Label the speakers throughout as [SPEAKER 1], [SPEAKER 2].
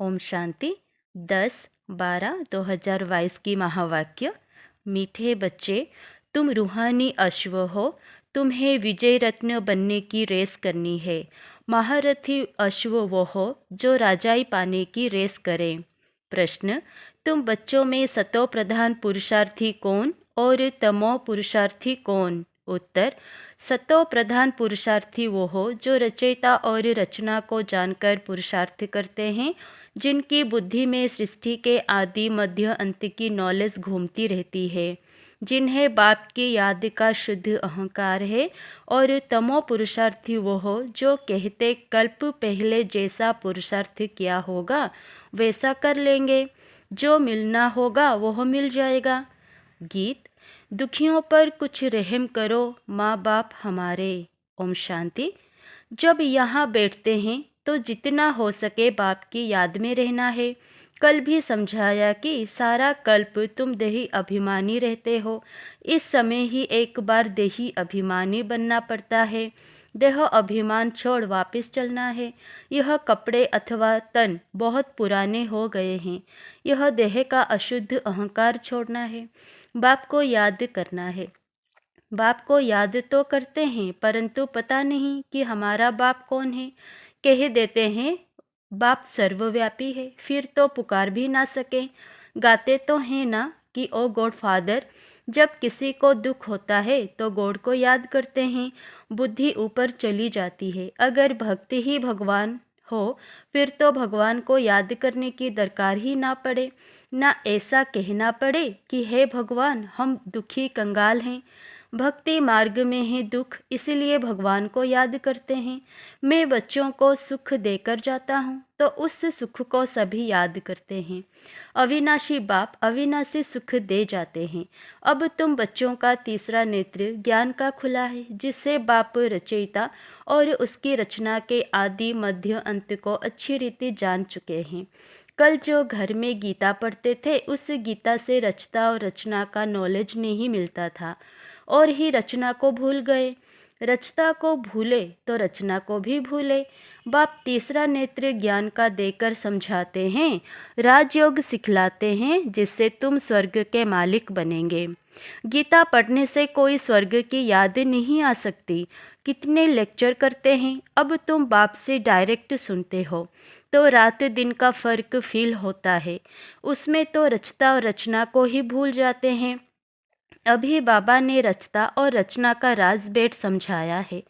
[SPEAKER 1] ओम शांति 10/12/2022 की महावाक्य। मीठे बच्चे, तुम रूहानी अश्व हो, तुम्हें विजय रत्न बनने की रेस करनी है। महारथी अश्व वो हो जो राजाई पाने की रेस करें। प्रश्न, तुम बच्चों में सतो प्रधान पुरुषार्थी कौन और तमो पुरुषार्थी कौन? उत्तर, सतो प्रधान पुरुषार्थी वो हो जो रचयिता और रचना को जानकर पुरुषार्थ करते हैं, जिनकी बुद्धि में सृष्टि के आदि मध्य अंत की नॉलेज घूमती रहती है, जिन्हें बाप की याद का शुद्ध अहंकार है। और तमो पुरुषार्थी वो हो जो कहते कल्प पहले जैसा पुरुषार्थ किया होगा वैसा कर लेंगे, जो मिलना होगा वह मिल जाएगा। गीत। दुखियों पर कुछ रहम करो माँ बाप हमारे। ओम शांति। जब यहाँ बैठते हैं तो जितना हो सके बाप की याद में रहना है। कल भी समझाया कि सारा कल्प तुम देही अभिमानी रहते हो। इस समय ही एक बार देही अभिमानी बनना पड़ता है। देह अभिमान छोड़ वापस चलना है। यह कपड़े अथवा तन बहुत पुराने हो गए हैं। यह देह का अशुद्ध अहंकार छोड़ना है। बाप को याद करना है। बाप को याद तो करते हैं परंतु पता नहीं कि हमारा बाप कौन है। कह देते हैं बाप सर्वव्यापी है, फिर तो पुकार भी ना सके। गाते तो हैं ना कि ओ गॉड फादर। जब किसी को दुख होता है तो गॉड को याद करते हैं, बुद्धि ऊपर चली जाती है। अगर भक्ति ही भगवान हो फिर तो भगवान को याद करने की दरकार ही ना पड़े, ना ऐसा कहना पड़े कि हे भगवान हम दुखी कंगाल हैं। भक्ति मार्ग में है दुख, इसलिए भगवान को याद करते हैं। मैं बच्चों को सुख देकर जाता हूँ तो उस सुख को सभी याद करते हैं। अविनाशी बाप अविनाशी सुख दे जाते हैं। अब तुम बच्चों का तीसरा नेत्र ज्ञान का खुला है, जिससे बाप रचयिता और उसकी रचना के आदि मध्य अंत को अच्छी रीति जान चुके हैं। कल जो घर में गीता पढ़ते थे उस गीता से रचता और रचना का नॉलेज नहीं मिलता था और ही रचना को भूल गए। रचता को भूले तो रचना को भी भूले। बाप तीसरा नेत्र ज्ञान का देकर समझाते हैं, राजयोग सिखलाते हैं जिससे तुम स्वर्ग के मालिक बनेंगे। गीता पढ़ने से कोई स्वर्ग की याद नहीं आ सकती। कितने लेक्चर करते हैं, अब तुम बाप से डायरेक्ट सुनते हो तो रात दिन का फर्क फील होता है। उसमें तो रचता और रचना को ही भूल जाते हैं। अभी बाबा ने रचता और रचना का राज बेट समझाया है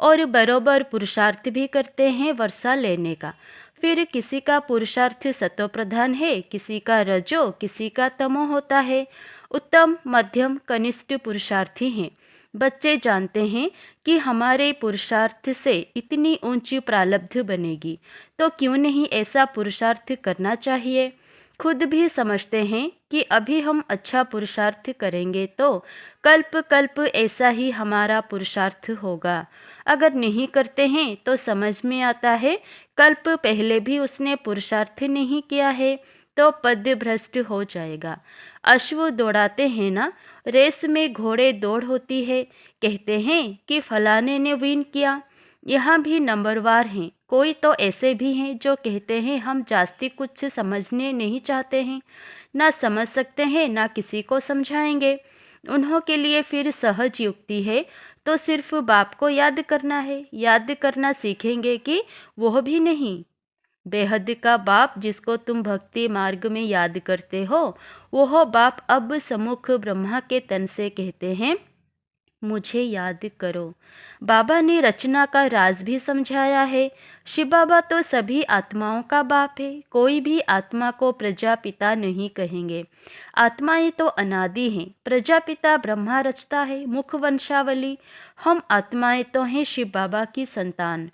[SPEAKER 1] और बरोबर पुरुषार्थ भी करते हैं वर्षा लेने का। फिर किसी का पुरुषार्थ सतो प्रधान है, किसी का रजो, किसी का तमो होता है। उत्तम मध्यम कनिष्ठ पुरुषार्थी हैं। बच्चे जानते हैं कि हमारे पुरुषार्थ से इतनी ऊंची प्रारब्ध बनेगी, तो क्यों नहीं ऐसा पुरुषार्थ करना चाहिए। खुद भी समझते हैं कि अभी हम अच्छा पुरुषार्थ करेंगे तो कल्प कल्प ऐसा ही हमारा पुरुषार्थ होगा। अगर नहीं करते हैं तो समझ में आता है कल्प पहले भी उसने पुरुषार्थ नहीं किया है तो पद भ्रष्ट हो जाएगा। अश्व दौड़ाते हैं ना, रेस में घोड़े दौड़ होती है। कहते हैं कि फलाने ने विन किया। यहाँ भी नंबरवार हैं। कोई तो ऐसे भी हैं जो कहते हैं हम जास्ती कुछ समझने नहीं चाहते हैं, ना समझ सकते हैं ना किसी को समझाएंगे। उन्हों के लिए फिर सहज युक्ति है तो सिर्फ बाप को याद करना है। याद करना सीखेंगे कि वह भी नहीं। बेहद का बाप जिसको तुम भक्ति मार्ग में याद करते हो, वह बाप अब सम्मुख ब्रह्मा के तन से कहते हैं मुझे याद करो। बाबा ने रचना का राज भी समझाया है। शिव बाबा तो सभी आत्माओं का बाप है। कोई भी आत्मा को प्रजापिता नहीं कहेंगे। आत्माएं तो अनादि हैं। प्रजापिता ब्रह्मा रचता है, मुख वंशावली। हम आत्माएं तो हैं शिव बाबा की संतान।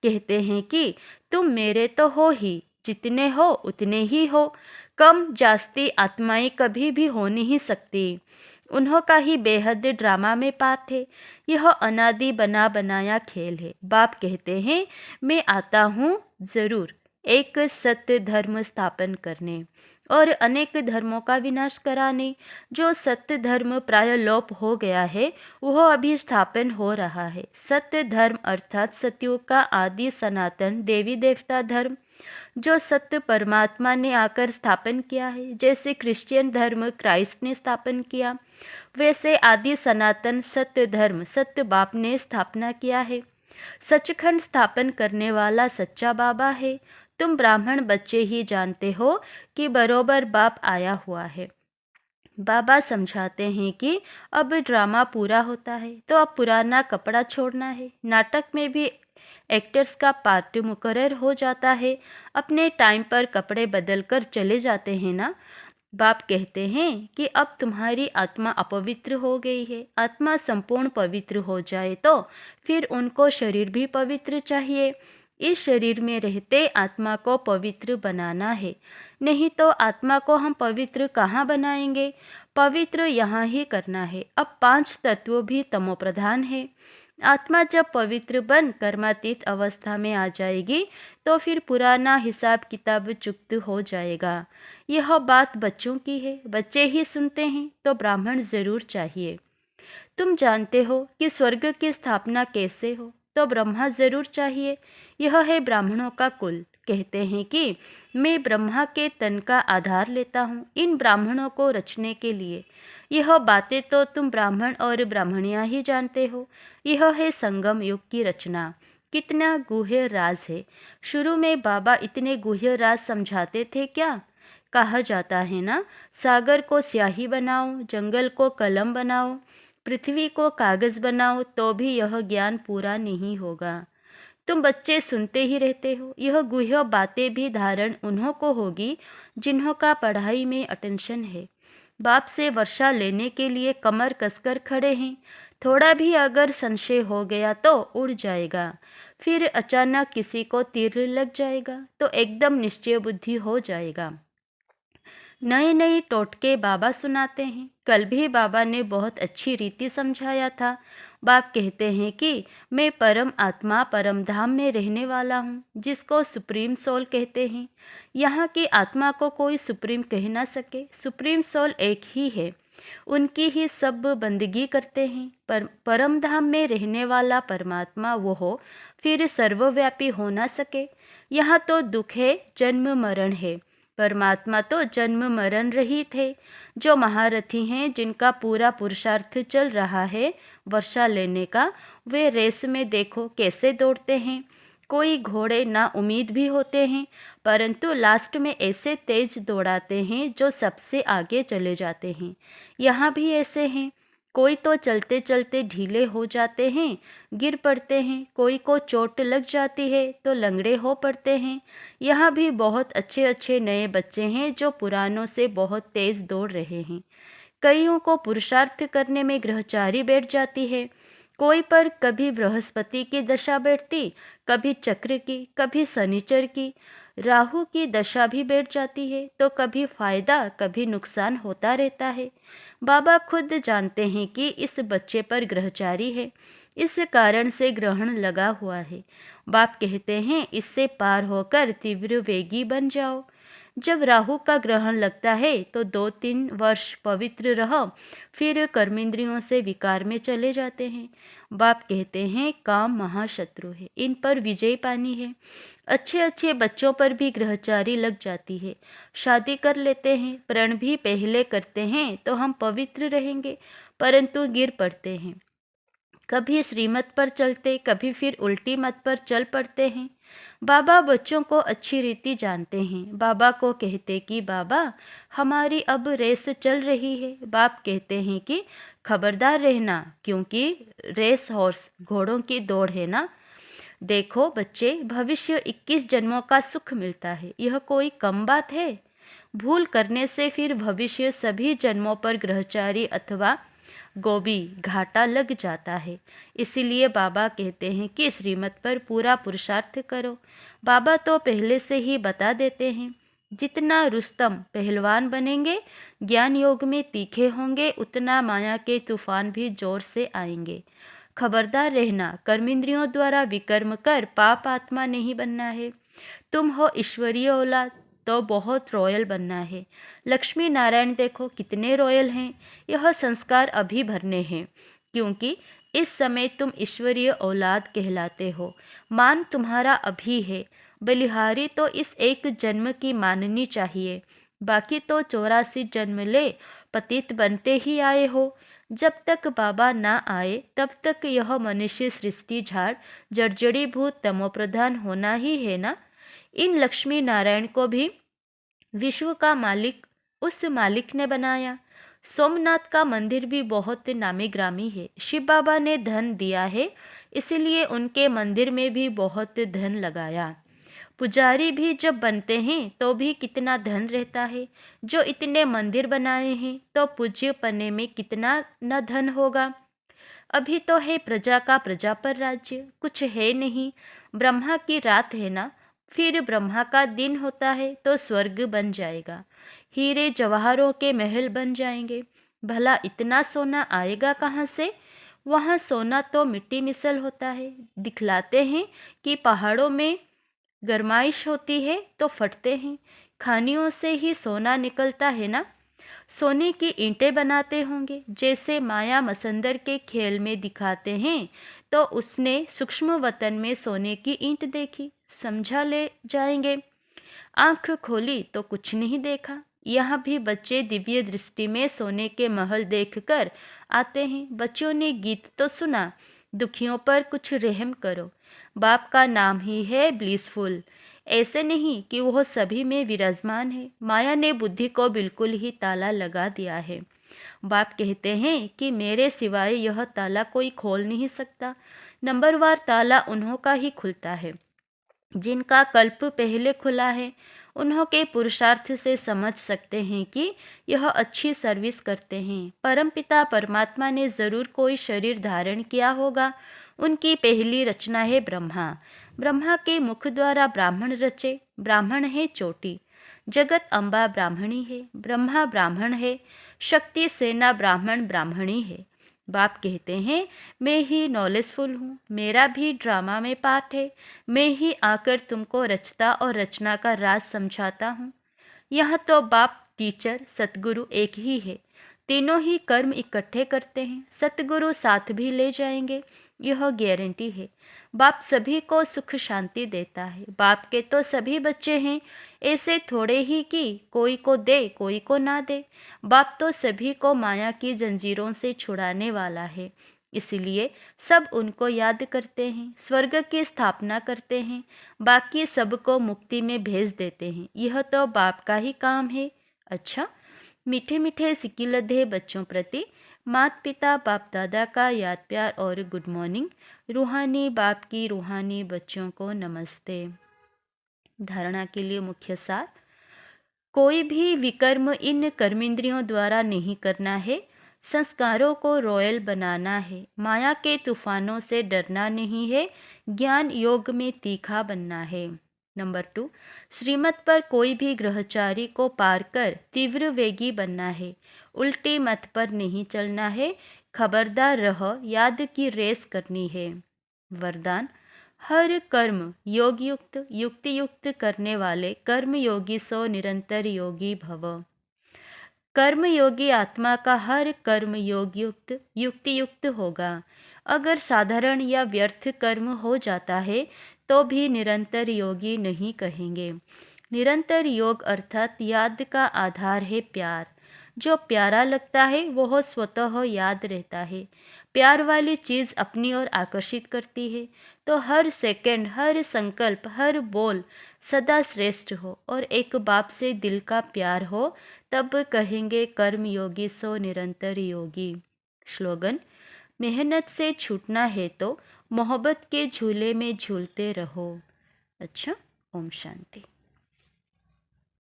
[SPEAKER 1] कहते हैं कि तुम मेरे तो हो ही, जितने हो उतने ही हो। कम जास्ती आत्माएं कभी भी हो नहीं सकती। उन्हों का ही बेहद ड्रामा में पार्ट है। यह अनादि बना बनाया खेल है। बाप कहते हैं मैं आता हूँ ज़रूर एक सत्य धर्म स्थापन करने और अनेक धर्मों का विनाश कराने। जो सत्य धर्म प्राय लोप हो गया है वह अभी स्थापन हो रहा है। सत्य धर्म अर्थात सत्युग का आदि सनातन देवी देवता धर्म। जो सत्य परमात्मा ने आकर स्थापन किया है। जैसे क्रिश्चियन धर्म क्राइस्ट ने स्थापन किया, वैसे आदि सनातन सत्य धर्म सत्य बाप ने स्थापना किया है। सचखंड स्थापन करने वाला सच्चा बाबा है। तुम ब्राह्मण बच्चे ही जानते हो कि बरोबर बाप आया हुआ है। बाबा समझाते हैं कि अब ड्रामा पूरा होता है तो अब पुराना कपड़ा छोड़ना है। नाटक में भी एक्टर्स का पार्ट मुकर्रर हो जाता है, अपने टाइम पर कपड़े बदल कर चले जाते हैं ना। बाप कहते हैं कि अब तुम्हारी आत्मा अपवित्र हो गई है। आत्मा संपूर्ण पवित्र हो जाए तो फिर उनको शरीर भी पवित्र चाहिए। इस शरीर में रहते आत्मा को पवित्र बनाना है, नहीं तो आत्मा को हम पवित्र कहाँ बनाएंगे। पवित्र यहाँ ही करना है। अब 5 तत्व भी तमोप्रधान है। आत्मा जब पवित्र बन कर्मातीत अवस्था में आ जाएगी तो फिर पुराना हिसाब किताब चुक्त हो जाएगा। यह बात बच्चों की है, बच्चे ही सुनते हैं तो ब्राह्मण जरूर चाहिए। तुम जानते हो कि स्वर्ग की स्थापना कैसे हो, तो ब्रह्मा जरूर चाहिए। यह है ब्राह्मणों का कुल। कहते हैं कि मैं ब्रह्मा के तन का आधार लेता हूँ इन ब्राह्मणों को रचने के लिए। यह बातें तो तुम ब्राह्मण और ब्राह्मणियाँ ही जानते हो। यह है संगम युग की रचना। कितना गुह्य राज है। शुरू में बाबा इतने गुह्य राज समझाते थे क्या? कहा जाता है ना, सागर को स्याही बनाओ, जंगल को कलम बनाओ, पृथ्वी को कागज बनाओ, तो भी यह ज्ञान पूरा नहीं होगा। तुम बच्चे सुनते ही रहते हो। यह गुह्य बातें भी धारण उन्हों को होगी जिन्हों का पढ़ाई में अटेंशन है। बाप से वर्षा लेने के लिए कमर कसकर खड़े हैं। थोड़ा भी अगर संशय हो गया तो उड़ जाएगा। फिर अचानक किसी को तीर लग जाएगा तो एकदम निश्चय बुद्धि हो जाएगा। नए नए टोटके बाबा सुनाते हैं। कल भी बाबा ने बहुत अच्छी रीति समझाया था। बाप कहते हैं कि मैं परम आत्मा परम धाम में रहने वाला हूँ, जिसको सुप्रीम सोल कहते हैं। यहाँ की आत्मा को कोई सुप्रीम कह ना सके। सुप्रीम सोल एक ही है, उनकी ही सब बंदगी करते हैं। पर परम धाम में रहने वाला परमात्मा वो हो, फिर सर्वव्यापी हो ना सके। यहाँ तो दुख है, जन्म मरण है। परमात्मा तो जन्म मरण रहित है। जो महारथी हैं, जिनका पूरा पुरुषार्थ चल रहा है वर्षा लेने का, वे रेस में देखो कैसे दौड़ते हैं। कोई घोड़े ना उम्मीद भी होते हैं, परंतु लास्ट में ऐसे तेज दौड़ाते हैं जो सबसे आगे चले जाते हैं। यहाँ भी ऐसे हैं। कोई तो चलते चलते ढीले हो जाते हैं, गिर पड़ते हैं। कोई को चोट लग जाती है तो लंगड़े हो पड़ते हैं। यहाँ भी बहुत अच्छे अच्छे नए बच्चे हैं जो पुरानों से बहुत तेज दौड़ रहे हैं। कईयों को पुरुषार्थ करने में ग्रहचारी बैठ जाती है। कोई पर कभी बृहस्पति की दशा बैठती, कभी चक्र की, कभी शनिचर की, राहु की दशा भी बैठ जाती है, तो कभी फायदा कभी नुकसान होता रहता है। बाबा खुद जानते हैं कि इस बच्चे पर ग्रहचारी है, इस कारण से ग्रहण लगा हुआ है। बाप कहते हैं इससे पार होकर तीव्र वेगी बन जाओ। जब राहु का ग्रहण लगता है तो 2-3 वर्ष पवित्र रहो, फिर कर्मेंद्रियों से विकार में चले जाते हैं। बाप कहते हैं काम महाशत्रु है, इन पर विजय पानी है। अच्छे अच्छे बच्चों पर भी ग्रहचारी लग जाती है। शादी कर लेते हैं, प्रण भी पहले करते हैं तो हम पवित्र रहेंगे, परंतु गिर पड़ते हैं। कभी श्रीमत पर चलते, कभी फिर उल्टी मत पर चल पड़ते हैं। बाबा बच्चों को अच्छी रीति जानते हैं। बाबा को कहते कि बाबा हमारी अब रेस चल रही है। बाप कहते हैं कि खबरदार रहना, क्योंकि रेस हॉर्स घोड़ों की दौड़ है ना। देखो बच्चे, भविष्य 21 जन्मों का सुख मिलता है, यह कोई कम बात है। भूल करने से फिर भविष्य सभी जन्मों पर ग्रहचारी अथवा गोभी घाटा लग जाता है। इसीलिए बाबा कहते हैं कि श्रीमत पर पूरा पुरुषार्थ करो। बाबा तो पहले से ही बता देते हैं, जितना रुस्तम पहलवान बनेंगे, ज्ञान योग में तीखे होंगे, उतना माया के तूफान भी जोर से आएंगे। खबरदार रहना, कर्मेंद्रियों द्वारा विकर्म कर पाप आत्मा नहीं बनना है। तुम हो ईश्वरीय औलाद तो बहुत रॉयल बनना है। लक्ष्मी नारायण देखो कितने रॉयल हैं। यह संस्कार अभी भरने हैं, क्योंकि इस समय तुम ईश्वरीय औलाद कहलाते हो। मान तुम्हारा अभी है, बलिहारी तो इस एक जन्म की माननी चाहिए, बाकी तो 84 जन्म ले पतित बनते ही आए हो। जब तक बाबा ना आए तब तक यह मनुष्य सृष्टि झाड़ जर्जरीभूत तमोप्रधान होना ही है ना। इन लक्ष्मी नारायण को भी विश्व का मालिक उस मालिक ने बनाया। सोमनाथ का मंदिर भी बहुत नामी ग्रामी है। शिव बाबा ने धन दिया है, इसलिए उनके मंदिर में भी बहुत धन लगाया। पुजारी भी जब बनते हैं तो भी कितना धन रहता है। जो इतने मंदिर बनाए हैं तो पूज्य पन्ने में कितना न धन होगा। अभी तो है प्रजा का प्रजा पर राज्य, कुछ है नहीं। ब्रह्मा की रात है ना, फिर ब्रह्मा का दिन होता है तो स्वर्ग बन जाएगा, हीरे जवाहरों के महल बन जाएंगे। भला इतना सोना आएगा कहाँ से? वहाँ सोना तो मिट्टी मिसल होता है। दिखलाते हैं कि पहाड़ों में गरमाइश होती है तो फटते हैं, खानियों से ही सोना निकलता है ना। सोने की ईंटें बनाते होंगे, जैसे माया मसंदर के खेल में दिखाते हैं। तो उसने सूक्ष्म वतन में सोने की ईंट देखी, समझा ले जाएंगे। आंख खोली तो कुछ नहीं देखा। यहाँ भी बच्चे दिव्य दृष्टि में सोने के महल देखकर आते हैं। बच्चों ने गीत तो सुना, दुखियों पर कुछ रहम करो। बाप का नाम ही है ब्लिसफुल। ऐसे नहीं कि वह सभी में विराजमान है। माया ने बुद्धि को बिल्कुल ही ताला लगा दिया है। बाप कहते हैं कि मेरे सिवाय यह ताला कोई खोल नहीं सकता। नंबरवार ताला उन्हों का ही खुलता है जिनका कल्प पहले खुला है। उन्हों के पुरुषार्थ से समझ सकते हैं कि यह अच्छी सर्विस करते हैं। परमपिता परमात्मा ने ज़रूर कोई शरीर धारण किया होगा। उनकी पहली रचना है ब्रह्मा। ब्रह्मा के मुख द्वारा ब्राह्मण रचे। ब्राह्मण है चोटी। जगत अम्बा ब्राह्मणी है, ब्रह्मा ब्राह्मण है, शक्ति सेना ब्राह्मण ब्राह्मणी है। बाप कहते हैं मैं ही नॉलेजफुल हूँ, मेरा भी ड्रामा में पार्ट है। मैं ही आकर तुमको रचता और रचना का राज समझाता हूँ। यह तो बाप टीचर सतगुरु एक ही है। तीनों ही कर्म इकट्ठे करते हैं। सतगुरु साथ भी ले जाएंगे, यह गारंटी है। बाप सभी को सुख शांति देता है। बाप के तो सभी बच्चे हैं, ऐसे थोड़े ही कि कोई को दे कोई को ना दे। बाप तो सभी को माया की जंजीरों से छुड़ाने वाला है, इसलिए सब उनको याद करते हैं, स्वर्ग की स्थापना करते हैं, बाकी सबको मुक्ति में भेज देते हैं। यह तो बाप का ही काम है। अच्छा, मीठे मीठे सिकिलधे बच्चों प्रति माता पिता बाप दादा का याद प्यार और गुड मॉर्निंग। रूहानी बाप की रूहानी बच्चों को नमस्ते। धारणा के लिए मुख्य सार, कोई भी विकर्म इन कर्मेंद्रियों द्वारा नहीं करना है। संस्कारों को रॉयल बनाना है। माया के तूफानों से डरना नहीं है। ज्ञान योग में तीखा बनना है। नंबर 2, श्रीमत पर कोई भी ग्रहचारी को पार कर तीव्र वेगी बनना है। उल्टी मत पर नहीं चलना है। खबरदार रह, याद की रेस करनी है। वरदान, हर कर्म योग युक्त युक्ति युक्त करने वाले कर्म योगी सो निरंतर योगी भव। कर्म योगी आत्मा का हर कर्म योग युक्त युक्ति युक्त होगा। अगर साधारण या व्यर्थ कर्म हो जाता है तो भी निरंतर योगी नहीं कहेंगे। निरंतर योग अर्थात याद का आधार है प्यार। जो प्यारा लगता है वह स्वतः याद रहता है। प्यार वाली चीज़ अपनी ओर आकर्षित करती है। तो हर सेकंड, हर संकल्प, हर बोल सदा श्रेष्ठ हो और एक बाप से दिल का प्यार हो, तब कहेंगे कर्म योगी सो निरंतर योगी। स्लोगन, मेहनत से छूटना है तो मोहब्बत के झूले में झूलते रहो। अच्छा, ओम शांति।